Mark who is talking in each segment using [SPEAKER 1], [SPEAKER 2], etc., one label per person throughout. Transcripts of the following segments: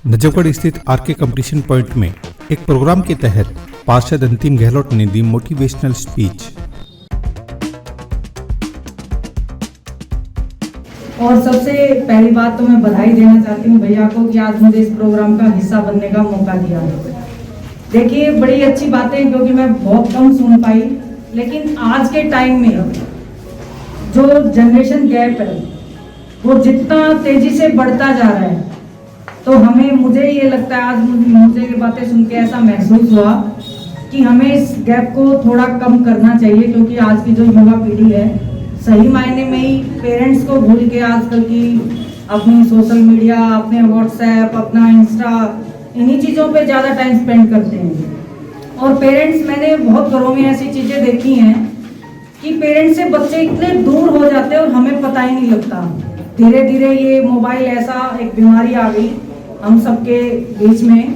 [SPEAKER 1] नजफगढ़ स्थित R K competition point में एक प्रोग्राम के तहत पार्षद अंतिम गहलोत ने दी मोटिवेशनल स्पीच।
[SPEAKER 2] और सबसे पहली बात तो मैं बधाई देना चाहती हूँ भैया को कि आज मुझे इस प्रोग्राम का हिस्सा बनने का मौका दिया। देखिए बड़ी अच्छी बातें क्योंकि मैं बहुत कम सुन पाई, लेकिन आज के टाइम में जो जनरेशन गैप है वो जितना तेजी से बढ़ता जा रहा है, तो मुझे ये लगता है, आज मुझे ये बातें सुन के ऐसा महसूस हुआ कि हमें इस गैप को थोड़ा कम करना चाहिए, क्योंकि आज की जो युवा पीढ़ी है सही मायने में ही पेरेंट्स को भूल के आजकल की अपनी सोशल मीडिया, अपने व्हाट्सएप, अपना इंस्टा, इन्हीं चीज़ों पे ज़्यादा टाइम स्पेंड करते हैं। और पेरेंट्स, मैंने बहुत घरों में ऐसी चीज़ें देखी हैं कि पेरेंट्स से बच्चे इतने दूर हो जाते हैं और हमें पता ही नहीं लगता। धीरे धीरे ये मोबाइल ऐसा एक बीमारी आ गई हम सबके बीच में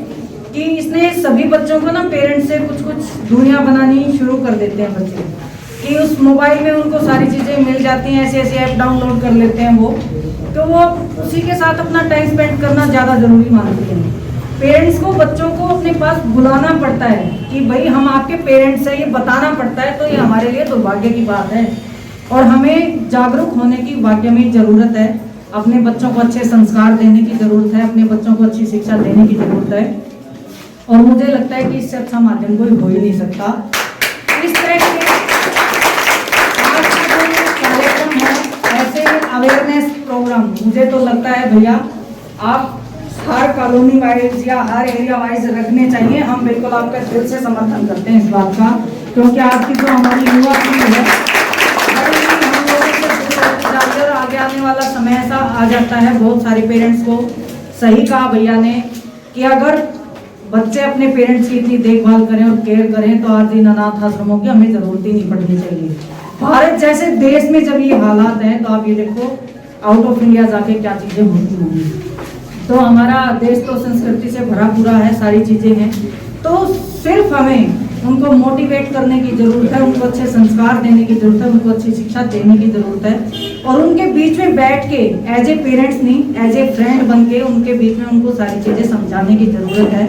[SPEAKER 2] कि इसने सभी बच्चों को ना पेरेंट्स से कुछ कुछ दूरियां बनानी शुरू कर देते हैं बच्चे, कि उस मोबाइल में उनको सारी चीज़ें मिल जाती हैं, ऐसे ऐसे ऐप डाउनलोड कर लेते हैं वो, तो वो उसी के साथ अपना टाइम स्पेंड करना ज़्यादा ज़रूरी मानते हैं। पेरेंट्स को बच्चों को अपने पास बुलाना पड़ता है कि भाई हम आपके पेरेंट्स हैं, ये बताना पड़ता है, तो ये हमारे लिए दुर्भाग्य की बात है और हमें जागरूक होने की वाकई में ज़रूरत है। अपने बच्चों को अच्छे संस्कार देने की ज़रूरत है, अपने बच्चों को अच्छी शिक्षा देने की ज़रूरत है, और मुझे लगता है कि इससे अच्छा माध्यम कोई हो ही नहीं सकता। इस तरह के कार्यक्रम है, ऐसे अवेयरनेस प्रोग्राम, मुझे तो लगता है भैया आप हर कॉलोनी वाइज या हर एरिया वाइज रखने चाहिए। हम बिल्कुल आपका दिल से समर्थन करते हैं इस बात का, क्योंकि आज की जो हमारी युवा पीढ़ी है और आगे आने वाला समय ऐसा आ जाता है। बहुत सारे पेरेंट्स को सही कहा भैया ने कि अगर बच्चे अपने पेरेंट्स की इतनी देखभाल करें और केयर करें तो आज इन अनाथ आश्रमों की हमें जरूरत ही नहीं पड़नी चाहिए। भारत जैसे देश में जब ये हालात हैं तो आप ये देखो आउट ऑफ इंडिया जाके क्या चीज़ें होती होंगी। तो हमारा देश तो संस्कृति से भरा पूरा है, सारी चीज़ें हैं, तो सिर्फ हमें उनको मोटिवेट करने की ज़रूरत है, उनको अच्छे संस्कार देने की ज़रूरत है, उनको अच्छी शिक्षा देने की ज़रूरत है, और उनके बीच में बैठ के एज ए पेरेंट्स नहीं, एज ए फ्रेंड बन के उनके बीच में उनको सारी चीज़ें समझाने की ज़रूरत है।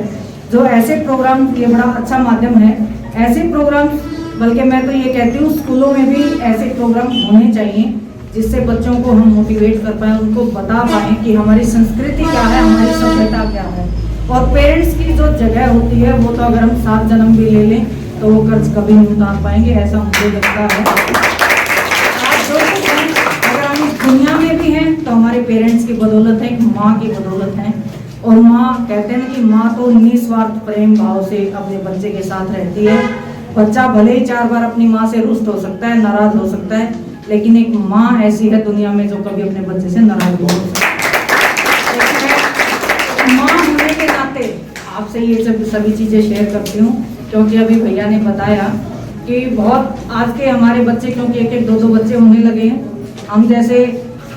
[SPEAKER 2] जो ऐसे प्रोग्राम, ये बड़ा अच्छा माध्यम है, ऐसे प्रोग्राम, बल्कि मैं तो ये कहती हूँ स्कूलों में भी ऐसे प्रोग्राम होने चाहिए जिससे बच्चों को हम मोटिवेट कर पाएँ, उनको बता पाएँ कि हमारी संस्कृति क्या है, हमारी सभ्यता क्या है। और पेरेंट्स की जो जगह होती है वो तो अगर हम 7 जन्म भी ले लें तो वो कर्ज कभी नहीं उतार पाएंगे, ऐसा मुझे लगता है। आज जो कुछ है, अगर हम इस दुनिया में भी हैं तो हमारे पेरेंट्स की बदौलत है, एक माँ की बदौलत है। और माँ, कहते हैं ना कि माँ तो निस्वार्थ प्रेम भाव से अपने बच्चे के साथ रहती है। बच्चा भले ही 4 बार अपनी माँ से रुष्ट हो सकता है, नाराज हो सकता है, लेकिन एक माँ ऐसी है दुनिया में जो कभी अपने बच्चे से नाराज नहीं हो सकती। माँ होने के नाते आपसे ये सभी चीज़ें शेयर करती हूँ, क्योंकि अभी भैया ने बताया कि बहुत आज के हमारे बच्चे, क्योंकि 1-1, 2-2 बच्चे होने लगे हैं। हम जैसे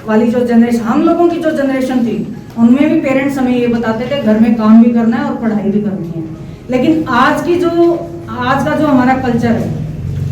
[SPEAKER 2] वाली जो जनरेशन, हम लोगों की जो जनरेशन थी, उनमें भी पेरेंट्स हमें ये बताते थे घर में काम भी करना है और पढ़ाई भी करनी है। लेकिन आज का जो हमारा कल्चर है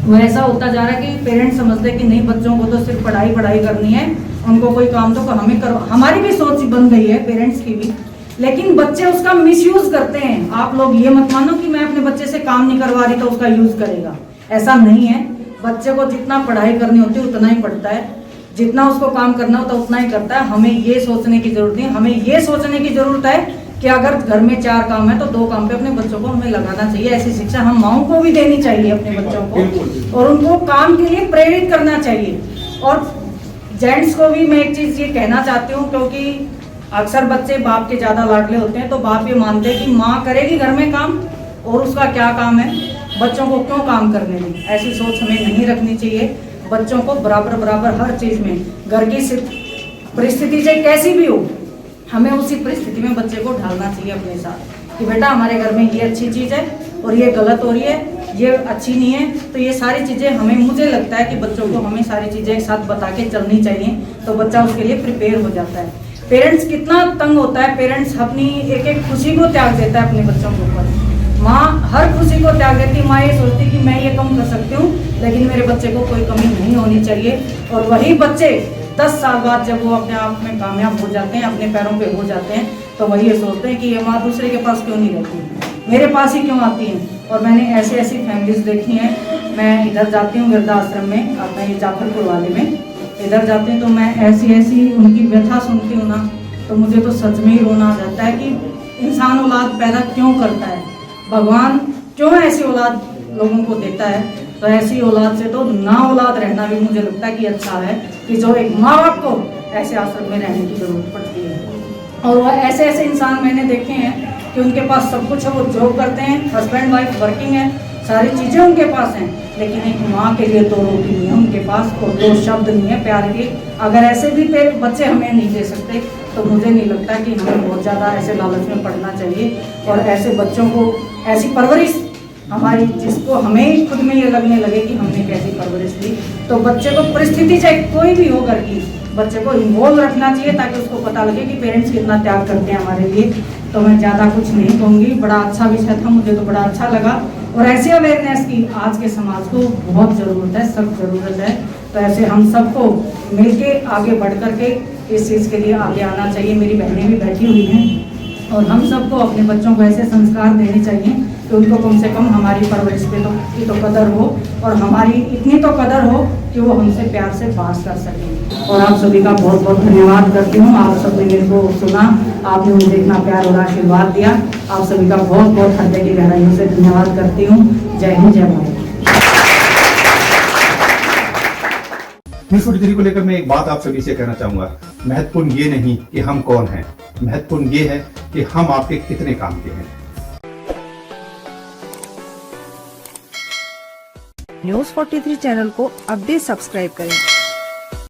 [SPEAKER 2] वो ऐसा होता जा रहा है कि पेरेंट्स समझते हैं कि नहीं, बच्चों को तो सिर्फ पढ़ाई करनी है, उनको कोई काम तो हमें करो। हमारी भी सोच बन गई है पेरेंट्स की भी, लेकिन बच्चे उसका मिसयूज करते हैं। आप लोग ये मत मानो कि मैं अपने बच्चे से काम नहीं करवा रही तो उसका यूज करेगा, ऐसा नहीं है। बच्चे को जितना पढ़ाई करनी होती है उतना ही पढ़ता है, जितना उसको काम करना होता है उतना ही करता है। हमें ये सोचने की जरूरत नहीं, हमें ये सोचने की जरूरत है कि अगर घर में 4 काम है तो 2 काम पे अपने बच्चों को हमें लगाना चाहिए। ऐसी शिक्षा हम माओं को भी देनी चाहिए अपने बच्चों को, और उनको काम के लिए प्रेरित करना चाहिए। और जेंट्स को भी मैं एक चीज़ ये कहना चाहती हूँ, क्योंकि अक्सर बच्चे बाप के ज़्यादा लाडले होते हैं, तो बाप ये मानते हैं कि माँ करेगी घर में काम और उसका क्या काम है, बच्चों को क्यों काम करने दें। ऐसी सोच हमें नहीं रखनी चाहिए। बच्चों को बराबर हर चीज़ में, घर की परिस्थिति से कैसी भी हो, हमें उसी परिस्थिति में बच्चे को ढालना चाहिए अपने साथ, कि बेटा हमारे घर में ये अच्छी चीज़ है और ये गलत हो रही है, ये अच्छी नहीं है। तो ये सारी चीज़ें हमें, मुझे लगता है कि बच्चों को हमें सारी चीज़ें एक साथ बता के चलनी चाहिए, तो बच्चा उसके लिए प्रिपेयर हो जाता है। पेरेंट्स कितना तंग होता है, पेरेंट्स अपनी एक खुशी को त्याग देता है अपने बच्चों के ऊपर। माँ हर खुशी को त्याग देती, माँ ये सोचती कि मैं ये कम कर सकती हूँ, लेकिन मेरे बच्चे को कोई कमी नहीं होनी चाहिए। और वही बच्चे 10 साल बाद जब वो अपने आप में कामयाब हो जाते हैं, अपने पैरों पे हो जाते हैं, तो वही ये सोचते हैं कि ये माँ दूसरे के पास क्यों नहीं रहती, मेरे पास ही क्यों आती हैं। और मैंने ऐसी ऐसी फैमिलीज देखी हैं। मैं इधर जाती हूँ वृद्धाश्रम में, अपना ये जाफरपुर वाले में इधर जाती हूँ, तो मैं ऐसी ऐसी उनकी व्यथा सुनती हूँ ना, तो मुझे तो सच में ही रोना आ जाता है कि इंसान औलाद पैदा क्यों करता है, भगवान क्यों ऐसी औलाद लोगों को देता है। तो ऐसी औलाद से तो ना औलाद रहना भी मुझे लगता है कि अच्छा है, कि जो एक माँ बाप को ऐसे आश्रम में रहने की जरूरत पड़ती है। और वह ऐसे ऐसे इंसान मैंने देखे हैं कि उनके पास सब कुछ है, वो जॉब करते हैं, हस्बैंड वाइफ वर्किंग है, सारी चीज़ें उनके पास हैं, लेकिन एक माँ के लिए 2 रोटी नहीं है उनके पास और 2 शब्द नहीं है प्यार के। अगर ऐसे भी बच्चे हमें नहीं दे सकते तो मुझे नहीं लगता कि हमें बहुत ज़्यादा ऐसे लालच में पड़ना चाहिए। और ऐसे बच्चों को ऐसी परवरिश हमारी, जिसको हमें खुद में ये लगने लगे कि हमने कैसी परवरिश दी, तो बच्चे को परिस्थिति चाहे कोई भी हो घर की, बच्चे को इन्वॉल्व रखना चाहिए ताकि उसको पता लगे कि पेरेंट्स कितना त्याग करते हैं हमारे लिए। तो मैं ज़्यादा कुछ नहीं कहूँगी, बड़ा अच्छा विषय था, मुझे तो बड़ा अच्छा लगा। और ऐसी अवेयरनेस की आज के समाज को बहुत ज़रूरत है, सख्त ज़रूरत है। तो ऐसे हम सबको मिलके आगे बढ़ कर के इस चीज़ के लिए आगे आना चाहिए। मेरी बहनें भी बैठी हुई हैं और हम सबको अपने बच्चों को ऐसे संस्कार देने चाहिए कि उनको कम से कम हमारी परवरिश पे की तो कदर हो, और हमारी इतनी तो कदर हो कि वो हमसे प्यार से बात कर सकें। और आप सभी का बहुत बहुत धन्यवाद करती हूँ। आप सबने मेरे को सुना, आपने मुझे इतना प्यार और आशीर्वाद दिया। आप सभी का बहुत बहुत हृदय की गहराइयों से धन्यवाद करती हूँ। जय हिंद, जय भारत।
[SPEAKER 1] मिस छोटी को लेकर मैं एक बात आप सभी से कहना चाहूंगा। महत्वपूर्ण ये नहीं कि हम कौन हैं, महत्वपूर्ण ये है कि हम आपके कितने काम के हैं।
[SPEAKER 3] न्यूज़ 43 चैनल को अब भी सब्सक्राइब करें